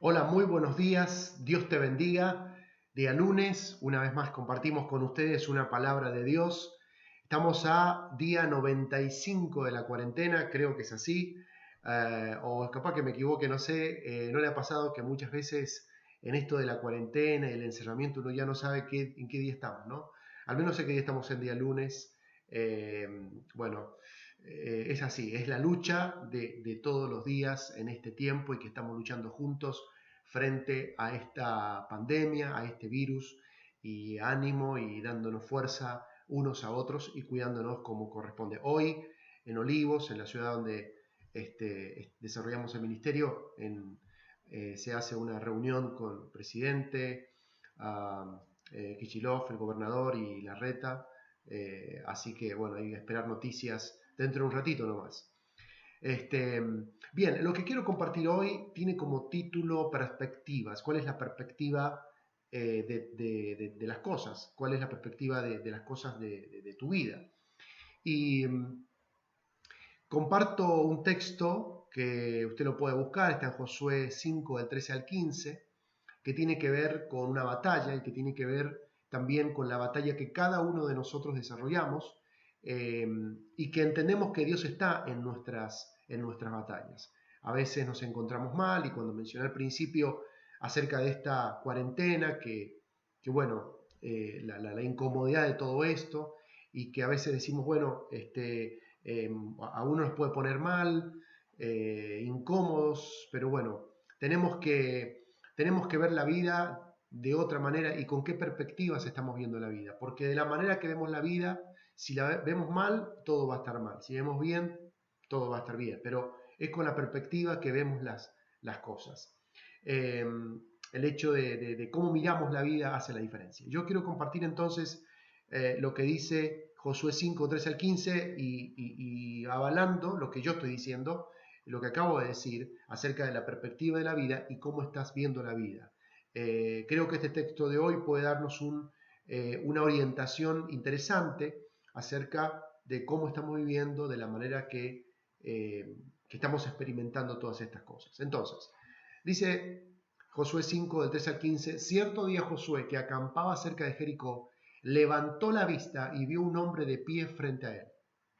Hola, muy buenos días, Dios te bendiga. Día lunes, una vez más compartimos con ustedes una palabra de Dios. Estamos a día 95 de la cuarentena, creo que es así, o capaz que me equivoque, no sé. ¿No le ha pasado que muchas veces en esto de la cuarentena y el encerramiento uno ya no sabe en qué día estamos, ¿no? Al menos sé que ya estamos en día lunes. Eh, bueno, es así, es la lucha de todos los días en este tiempo y que estamos luchando juntos frente a esta pandemia, a este virus, y ánimo y dándonos fuerza unos a otros y cuidándonos como corresponde. Hoy en Olivos, en la ciudad donde desarrollamos el ministerio, se hace una reunión con el presidente, Kicillof, el gobernador y Larreta. Así que bueno, hay que esperar noticias dentro de un ratito nomás. Este, Bien, lo que quiero compartir hoy tiene como título perspectivas. ¿Cuál es la perspectiva de las cosas? ¿Cuál es la perspectiva de las cosas de tu vida? Y comparto un texto que usted lo puede buscar, está en Josué 5 del 13 al 15, que tiene que ver con una batalla y que tiene que ver también con la batalla que cada uno de nosotros desarrollamos, eh, y que entendemos que Dios está en nuestras batallas. A veces nos encontramos mal y cuando mencioné al principio acerca de esta cuarentena, que bueno, la incomodidad de todo esto y que a veces decimos, bueno, a uno nos puede poner mal, incómodos, pero bueno, tenemos que tenemos que ver la vida de otra manera y con qué perspectivas estamos viendo la vida. Porque de la manera que vemos la vida, si la vemos mal, todo va a estar mal. Si vemos bien, todo va a estar bien. Pero es con la perspectiva que vemos las cosas. Eh, el hecho de cómo miramos la vida hace la diferencia. Yo quiero compartir entonces lo que dice Josué 5, 13 al 15 y avalando lo que yo estoy diciendo, lo que acabo de decir acerca de la perspectiva de la vida y cómo estás viendo la vida. Creo que este texto de hoy puede darnos una orientación interesante acerca de cómo estamos viviendo, de la manera que estamos experimentando todas estas cosas. Entonces, dice Josué 5 del 3 al 15, cierto día Josué, que acampaba cerca de Jericó, levantó la vista y vio un hombre de pie frente a él,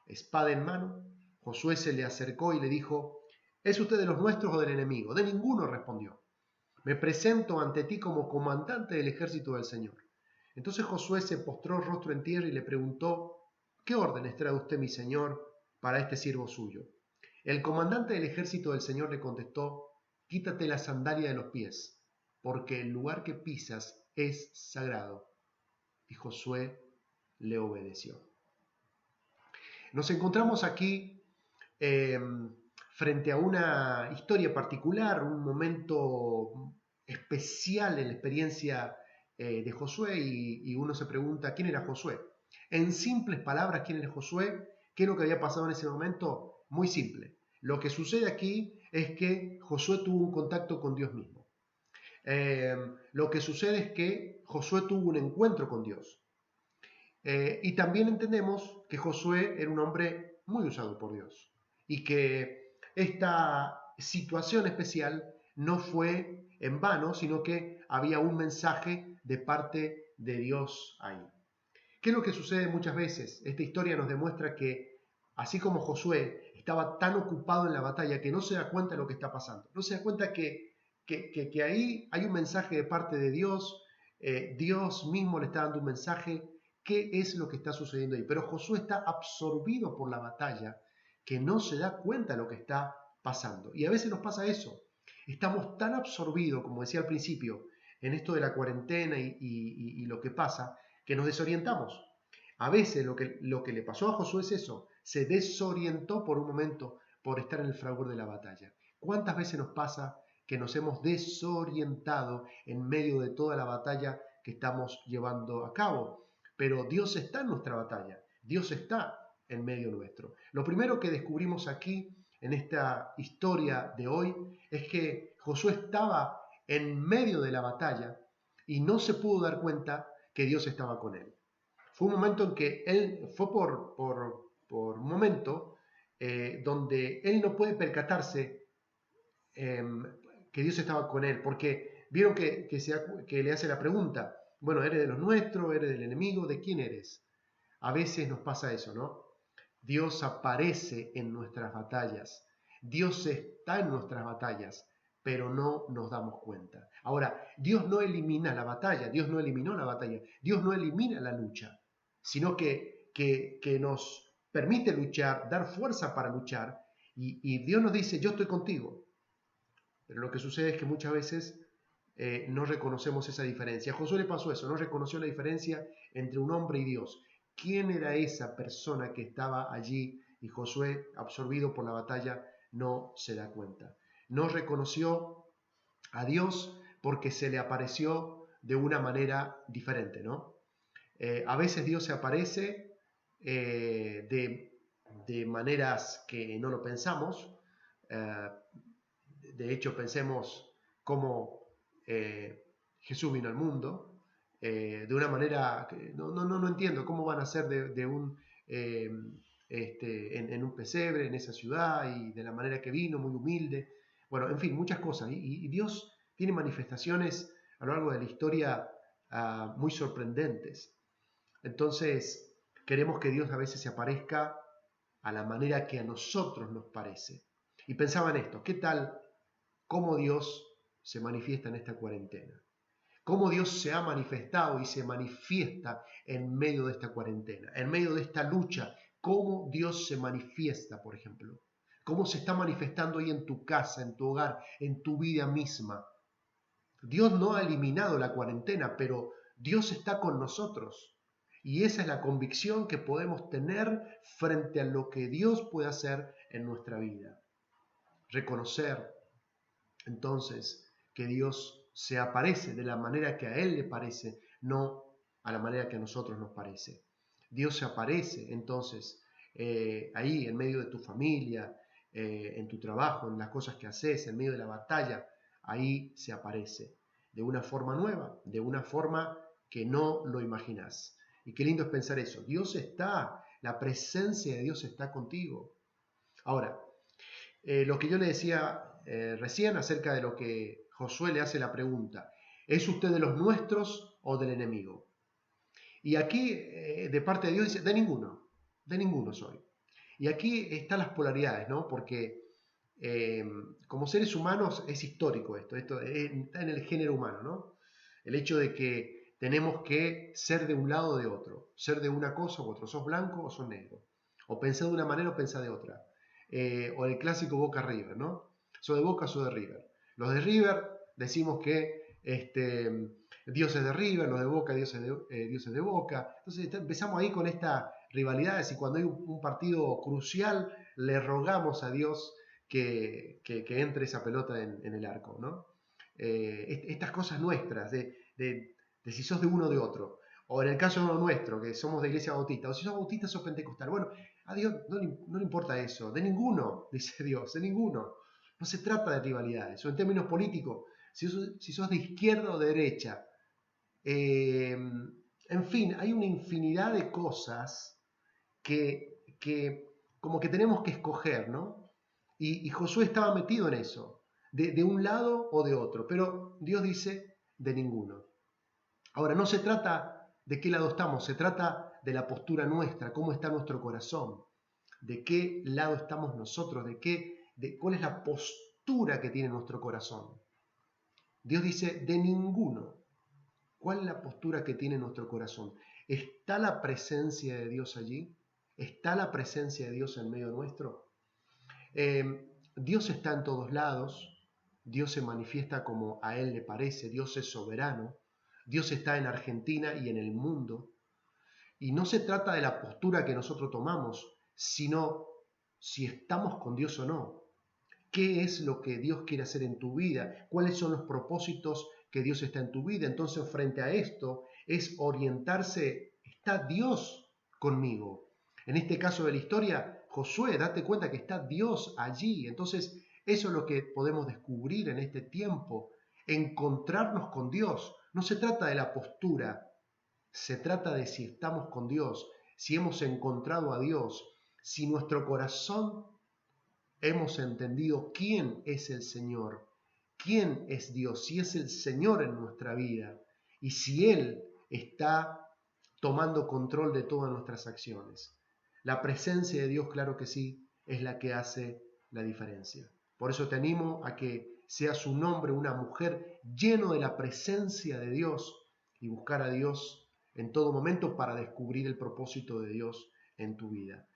espada en mano. Josué se le acercó y le dijo, ¿es usted de los nuestros o del enemigo? De ninguno, respondió. Me presento ante ti como comandante del ejército del Señor. Entonces Josué se postró rostro en tierra y le preguntó, ¿qué órdenes trae usted, mi señor, para este siervo suyo? El comandante del ejército del Señor le contestó, quítate la sandalia de los pies, porque el lugar que pisas es sagrado. Y Josué le obedeció. Nos encontramos aquí eh, frente a una historia particular, un momento especial en la experiencia de Josué y uno se pregunta, ¿quién era Josué? En simples palabras, ¿quién era Josué? ¿Qué es lo que había pasado en ese momento? Muy simple. Lo que sucede aquí es que Josué tuvo un contacto con Dios mismo. Eh, lo que sucede es que Josué tuvo un encuentro con Dios. Y también entendemos que Josué era un hombre muy usado por Dios y que esta situación especial no fue en vano, sino que había un mensaje de parte de Dios ahí. ¿Qué es lo que sucede muchas veces? Esta historia nos demuestra que así como Josué estaba tan ocupado en la batalla que no se da cuenta de lo que está pasando, no se da cuenta que ahí hay un mensaje de parte de Dios, Dios mismo le está dando un mensaje, qué es lo que está sucediendo ahí. Pero Josué está absorbido por la batalla, que no se da cuenta de lo que está pasando. Y a veces nos pasa eso. Estamos tan absorbidos, como decía al principio, en esto de la cuarentena y lo que pasa, que nos desorientamos. A veces lo que le pasó a Josué es eso, se desorientó por un momento por estar en el fragor de la batalla. ¿Cuántas veces nos pasa que nos hemos desorientado en medio de toda la batalla que estamos llevando a cabo? Pero Dios está en nuestra batalla, Dios está en medio nuestro. Lo primero que descubrimos aquí en esta historia de hoy es que Josué estaba en medio de la batalla y no se pudo dar cuenta que Dios estaba con él. Fue un momento en que él fue por un momento donde él no puede percatarse eh, que Dios estaba con él, porque vieron que le hace la pregunta, bueno, ¿eres de los nuestros? ¿Eres del enemigo? ¿De quién eres? A veces nos pasa eso, ¿no? Dios aparece en nuestras batallas, Dios está en nuestras batallas, pero no nos damos cuenta. Ahora, Dios no elimina la batalla, Dios no eliminó la batalla, Dios no elimina la lucha, sino que nos permite luchar, dar fuerza para luchar, y Dios nos dice, yo estoy contigo. Pero lo que sucede es que muchas veces no reconocemos esa diferencia. A Josué le pasó eso, no reconoció la diferencia entre un hombre y Dios. ¿Quién era esa persona que estaba allí? Y Josué, absorbido por la batalla, no se da cuenta. No reconoció a Dios porque se le apareció de una manera diferente, ¿no? A veces Dios se aparece de maneras que no lo pensamos. Eh, de hecho, pensemos cómo Jesús vino al mundo, de una manera que no entiendo cómo van a ser eh, en un pesebre, en esa ciudad, y de la manera que vino, muy humilde. Bueno, en fin, muchas cosas. Y Dios tiene manifestaciones a lo largo de la historia muy sorprendentes. Entonces, queremos que Dios a veces se aparezca a la manera que a nosotros nos parece. Y pensaba en esto, ¿qué tal cómo Dios se manifiesta en esta cuarentena? Cómo Dios se ha manifestado y se manifiesta en medio de esta cuarentena, en medio de esta lucha. Cómo Dios se manifiesta, por ejemplo. Cómo se está manifestando hoy en tu casa, en tu hogar, en tu vida misma. Dios no ha eliminado la cuarentena, pero Dios está con nosotros. Y esa es la convicción que podemos tener frente a lo que Dios puede hacer en nuestra vida. Reconocer entonces que Dios se aparece de la manera que a Él le parece, no a la manera que a nosotros nos parece. Dios se aparece entonces ahí en medio de tu familia, en tu trabajo, en las cosas que haces, en medio de la batalla, ahí se aparece de una forma nueva, de una forma que no lo imaginas. Y qué lindo es pensar eso. Dios está, la presencia de Dios está contigo. Ahora, lo que yo le decía recién acerca de lo que Josué le hace la pregunta, ¿es usted de los nuestros o del enemigo? Y aquí, de parte de Dios, dice, de ninguno soy. Y aquí están las polaridades, ¿no? Porque como seres humanos es histórico esto está en el género humano, ¿no? El hecho de que tenemos que ser de un lado o de otro, ser de una cosa u otra, sos blanco o sos negro, o pensar de una manera o pensar de otra. O el clásico Boca River, ¿no? Soy de Boca, soy de River. Los de River decimos que Dios es de River, los de Boca, Dios es de Boca. Entonces empezamos ahí con estas rivalidades y cuando hay un partido crucial le rogamos a Dios que entre esa pelota en el arco, ¿no? Estas cosas nuestras, de si sos de uno o de otro, o en el caso nuestro, que somos de iglesia bautista, o si sos bautista, sos pentecostal. Bueno, a Dios no le importa eso, de ninguno, dice Dios, de ninguno. No se trata de rivalidades, o en términos políticos, si sos de izquierda o de derecha. En fin, hay una infinidad de cosas que como que tenemos que escoger, ¿no? Y Josué estaba metido en eso, de un lado o de otro, pero Dios dice de ninguno. Ahora, no se trata de qué lado estamos, se trata de la postura nuestra, cómo está nuestro corazón, de qué lado estamos nosotros, de cuál es la postura que tiene nuestro corazón. Dios dice de ninguno. ¿Cuál es la postura que tiene nuestro corazón? ¿Está la presencia de Dios allí? ¿Está la presencia de Dios en medio nuestro? Dios está en todos lados, Dios se manifiesta como a Él le parece, Dios es soberano, Dios está en Argentina y en el mundo. Y no se trata de la postura que nosotros tomamos, sino si estamos con Dios o no. ¿Qué es lo que Dios quiere hacer en tu vida? ¿Cuáles son los propósitos que Dios está en tu vida? Entonces, frente a esto, es orientarse, ¿está Dios conmigo? En este caso de la historia, Josué, date cuenta que está Dios allí. Entonces, eso es lo que podemos descubrir en este tiempo, encontrarnos con Dios. No se trata de la postura, se trata de si estamos con Dios, si hemos encontrado a Dios, si nuestro corazón hemos entendido quién es el Señor quién es Dios, si es el Señor en nuestra vida y si Él está tomando control de todas nuestras acciones. La presencia de Dios, claro que sí, es la que hace la diferencia. Por eso te animo a que seas un hombre, una mujer lleno de la presencia de Dios y buscar a Dios en todo momento para descubrir el propósito de Dios en tu vida.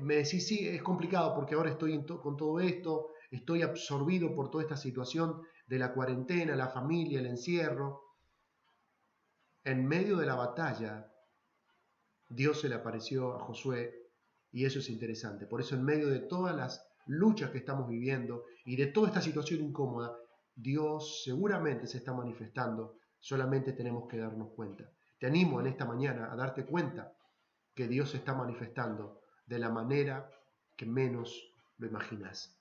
Me decís, sí, es complicado porque ahora estoy con todo esto, estoy absorbido por toda esta situación de la cuarentena, la familia, el encierro. En medio de la batalla, Dios se le apareció a Josué y eso es interesante. Por eso en medio de todas las luchas que estamos viviendo y de toda esta situación incómoda, Dios seguramente se está manifestando, solamente tenemos que darnos cuenta. Te animo en esta mañana a darte cuenta que Dios se está manifestando de la manera que menos lo imaginas.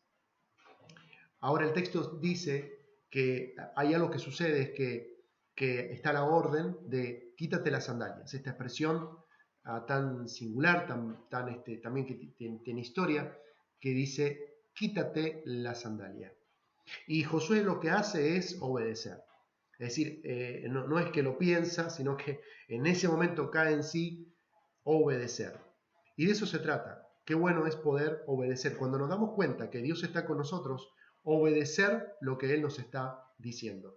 Ahora el texto dice que hay algo que sucede, es que está la orden de quítate las sandalias. Esta expresión tan singular, también que tiene historia, que dice quítate la sandalia. Y Josué lo que hace es obedecer. Es decir, no es que lo piensa, sino que en ese momento cae en sí obedecer. Y de eso se trata. Qué bueno es poder obedecer. Cuando nos damos cuenta que Dios está con nosotros, obedecer lo que Él nos está diciendo.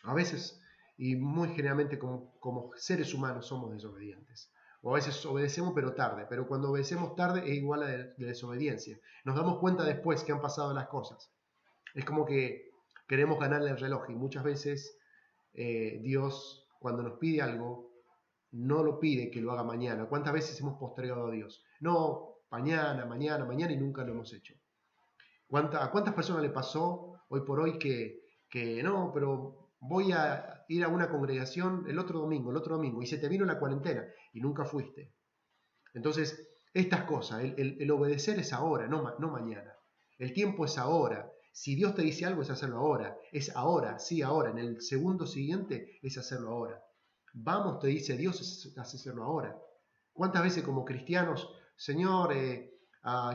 A veces, y muy generalmente como seres humanos, somos desobedientes. O a veces obedecemos pero tarde, pero cuando obedecemos tarde es igual a de desobediencia. Nos damos cuenta después que han pasado las cosas. Es como que queremos ganarle el reloj y muchas veces Dios, cuando nos pide algo, no lo pide que lo haga mañana. ¿Cuántas veces hemos postergado a Dios? No, mañana, mañana, mañana y nunca lo hemos hecho. ¿A cuántas personas le pasó hoy por hoy que no, pero voy a ir a una congregación el otro domingo, y se te vino la cuarentena y nunca fuiste? Entonces, estas cosas, el obedecer es ahora, no mañana. El tiempo es ahora. Si Dios te dice algo es hacerlo ahora. Es ahora, sí, ahora. En el segundo siguiente es hacerlo ahora. Vamos, te dice Dios, es hacerlo ahora. ¿Cuántas veces como cristianos, Señor,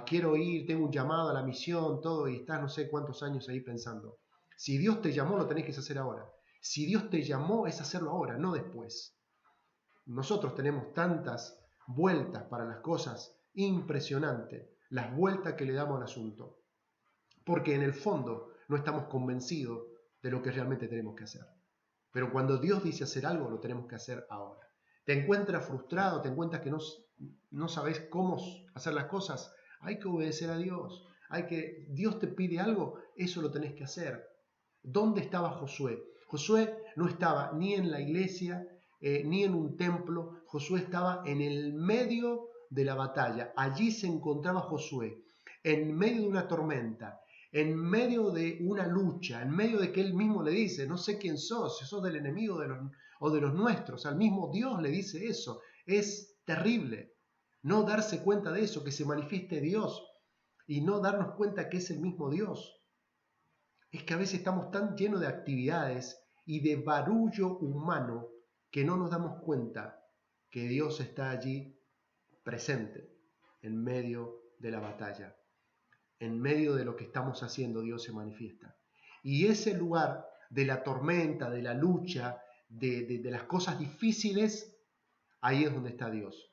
quiero ir, tengo un llamado a la misión, todo, y estás no sé cuántos años ahí pensando? Si Dios te llamó, lo tenés que hacer ahora. Si Dios te llamó, es hacerlo ahora, no después. Nosotros tenemos tantas vueltas para las cosas, impresionante las vueltas que le damos al asunto, porque en el fondo no estamos convencidos de lo que realmente tenemos que hacer. Pero cuando Dios dice hacer algo, lo tenemos que hacer ahora. Te encuentras frustrado, te encuentras que no sabes cómo hacer las cosas, hay que obedecer a Dios. Dios te pide algo, eso lo tenés que hacer. ¿Dónde estaba Josué? Josué no estaba ni en la iglesia, ni en un templo. Josué estaba en el medio de la batalla. Allí se encontraba Josué, en medio de una tormenta, en medio de una lucha, en medio de que él mismo le dice, no sé quién sos, si sos del enemigo o de los nuestros. Al mismo Dios le dice eso. Es terrible no darse cuenta de eso, que se manifieste Dios y no darnos cuenta que es el mismo Dios. Es que a veces estamos tan llenos de actividades y de barullo humano que no nos damos cuenta que Dios está allí presente en medio de la batalla. En medio de lo que estamos haciendo, Dios se manifiesta. Y ese lugar de la tormenta, de la lucha, de las cosas difíciles, ahí es donde está Dios.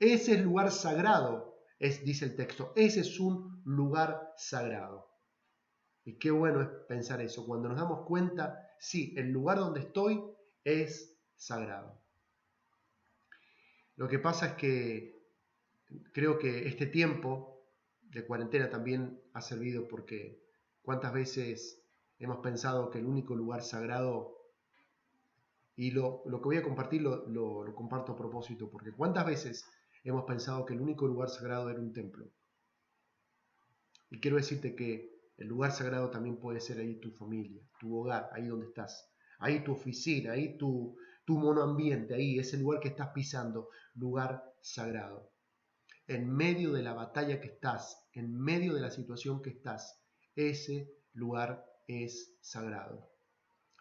Ese es el lugar sagrado, dice el texto, ese es un lugar sagrado. Y qué bueno es pensar eso, cuando nos damos cuenta, sí, el lugar donde estoy es sagrado. Lo que pasa es que creo que este tiempo de cuarentena también ha servido porque cuántas veces hemos pensado que el único lugar sagrado, y lo que voy a compartir lo comparto a propósito, porque cuántas veces hemos pensado que el único lugar sagrado era un templo. Y quiero decirte que el lugar sagrado también puede ser ahí tu familia, tu hogar, ahí donde estás, ahí tu oficina, ahí tu monoambiente, ahí ese lugar que estás pisando, lugar sagrado. En medio de la batalla que estás, en medio de la situación que estás, ese lugar es sagrado.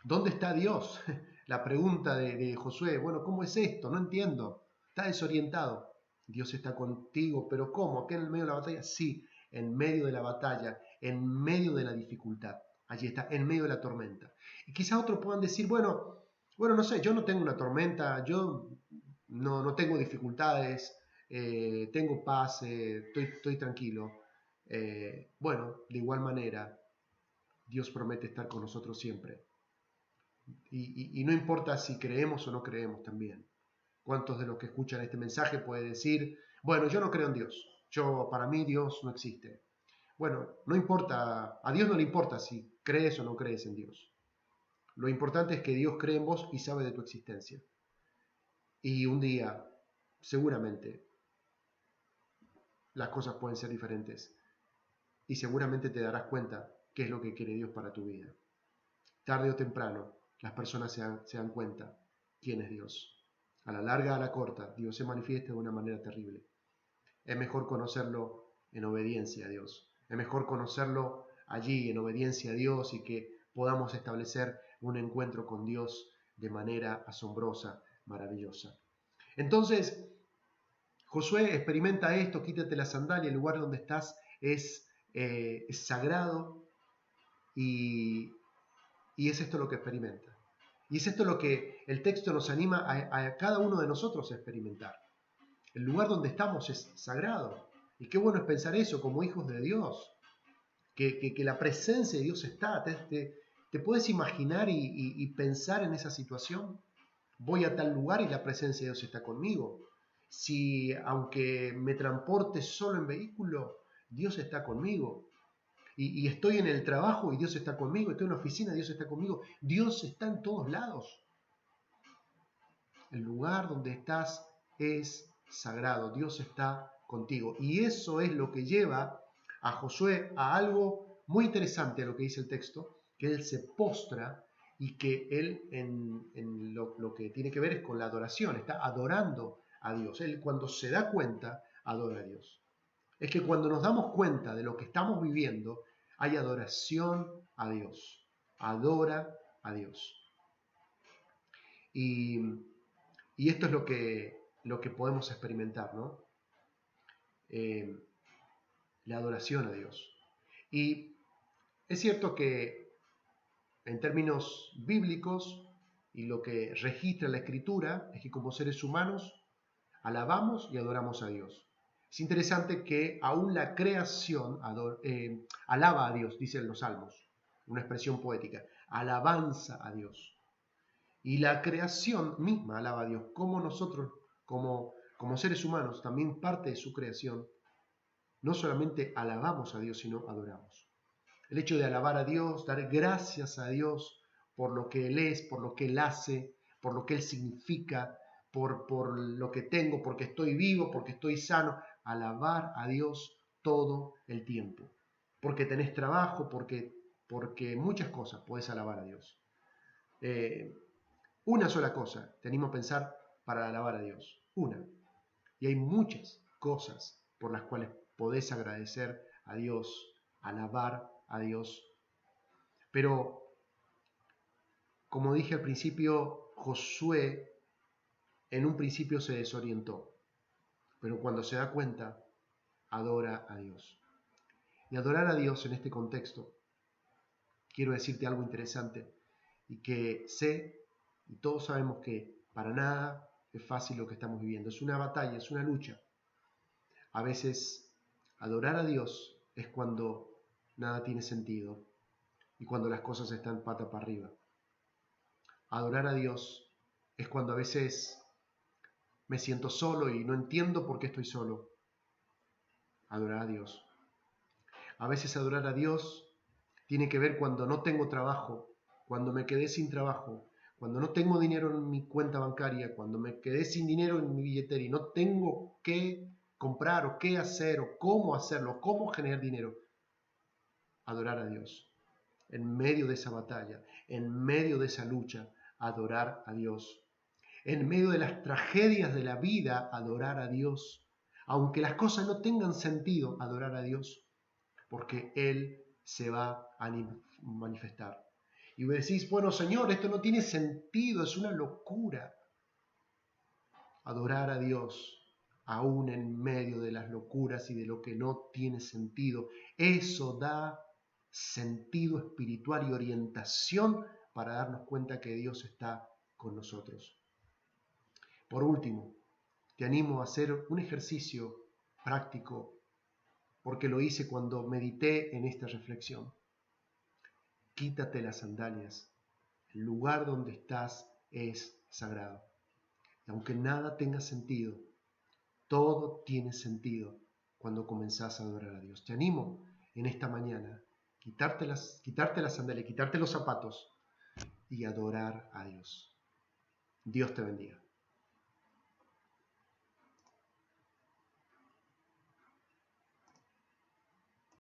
¿Dónde está Dios? La pregunta de Josué, bueno, ¿cómo es esto? No entiendo. Está desorientado. Dios está contigo, pero ¿cómo? ¿Qué en el medio de la batalla? Sí, en medio de la batalla, en medio de la dificultad. allí está, en medio de la tormenta. Y quizá otros puedan decir, bueno, no sé, yo no tengo una tormenta, yo no tengo dificultades, tengo paz, estoy tranquilo. Bueno, de igual manera, Dios promete estar con nosotros siempre. Y no importa si creemos o no creemos también. ¿Cuántos de los que escuchan este mensaje pueden decir, bueno, yo no creo en Dios, para mí Dios no existe? Bueno, no importa, a Dios no le importa si crees o no crees en Dios. Lo importante es que Dios cree en vos y sabe de tu existencia. Y un día, seguramente, las cosas pueden ser diferentes. Y seguramente te darás cuenta qué es lo que quiere Dios para tu vida. Tarde o temprano, las personas se dan cuenta quién es Dios. A la larga, a la corta, Dios se manifiesta de una manera terrible. Es mejor conocerlo en obediencia a Dios. Es mejor conocerlo allí en obediencia a Dios y que podamos establecer un encuentro con Dios de manera asombrosa, maravillosa. Entonces, Josué experimenta esto, quítate la sandalia, el lugar donde estás es sagrado y es esto lo que experimenta. Y es esto lo que el texto nos anima a cada uno de nosotros a experimentar. El lugar donde estamos es sagrado. Y qué bueno es pensar eso como hijos de Dios, que la presencia de Dios está. ¿Te puedes imaginar y pensar en esa situación? Voy a tal lugar y la presencia de Dios está conmigo. Si aunque me transporte solo en vehículo, Dios está conmigo. Y estoy en el trabajo y Dios está conmigo. Estoy en la oficina, Dios está conmigo. Dios está en todos lados. El lugar donde estás es sagrado. Dios está contigo. Y eso es lo que lleva a Josué a algo muy interesante a lo que dice el texto, que él se postra y que él en lo que tiene que ver es con la adoración, está adorando a Dios. Él cuando se da cuenta, adora a Dios. Es que cuando nos damos cuenta de lo que estamos viviendo, hay adoración a Dios. Adora a Dios. Y esto es lo que podemos experimentar, ¿no? La adoración a Dios. Y es cierto que en términos bíblicos y lo que registra la Escritura es que como seres humanos alabamos y adoramos a Dios. Es interesante que aún la creación alaba a Dios, dicen los salmos, una expresión poética, alabanza a Dios. Y la creación misma alaba a Dios, como nosotros, como seres humanos, también parte de su creación, no solamente alabamos a Dios, sino adoramos. El hecho de alabar a Dios, dar gracias a Dios por lo que Él es, por lo que Él hace, por lo que Él significa, por lo que tengo, porque estoy vivo, porque estoy sano. Alabar a Dios todo el tiempo. Porque tenés trabajo, porque muchas cosas podés alabar a Dios. Una sola cosa te animo a pensar para alabar a Dios. Una. Y hay muchas cosas por las cuales podés agradecer a Dios, alabar a Dios. Pero, como dije al principio, Josué en un principio se desorientó. Pero cuando se da cuenta, adora a Dios. Y adorar a Dios en este contexto, quiero decirte algo interesante y que sé, y todos sabemos que para nada es fácil lo que estamos viviendo. Es una batalla, es una lucha. A veces adorar a Dios es cuando nada tiene sentido y cuando las cosas están pata para arriba. Adorar a Dios es cuando a veces me siento solo y no entiendo por qué estoy solo. Adorar a Dios. A veces adorar a Dios tiene que ver cuando no tengo trabajo, cuando me quedé sin trabajo, cuando no tengo dinero en mi cuenta bancaria, cuando me quedé sin dinero en mi billetera y no tengo qué comprar o qué hacer o cómo hacerlo, cómo generar dinero. Adorar a Dios. En medio de esa batalla, en medio de esa lucha, adorar a Dios. En medio de las tragedias de la vida, adorar a Dios. Aunque las cosas no tengan sentido, adorar a Dios. Porque Él se va a manifestar. Y vos decís, bueno, Señor, esto no tiene sentido, es una locura. Adorar a Dios, aún en medio de las locuras y de lo que no tiene sentido, eso da sentido espiritual y orientación para darnos cuenta que Dios está con nosotros. Por último, te animo a hacer un ejercicio práctico, porque lo hice cuando medité en esta reflexión. Quítate las sandalias. El lugar donde estás es sagrado. Y aunque nada tenga sentido, todo tiene sentido cuando comenzás a adorar a Dios. Te animo en esta mañana quitarte las sandalias, quitarte los zapatos y adorar a Dios. Dios te bendiga.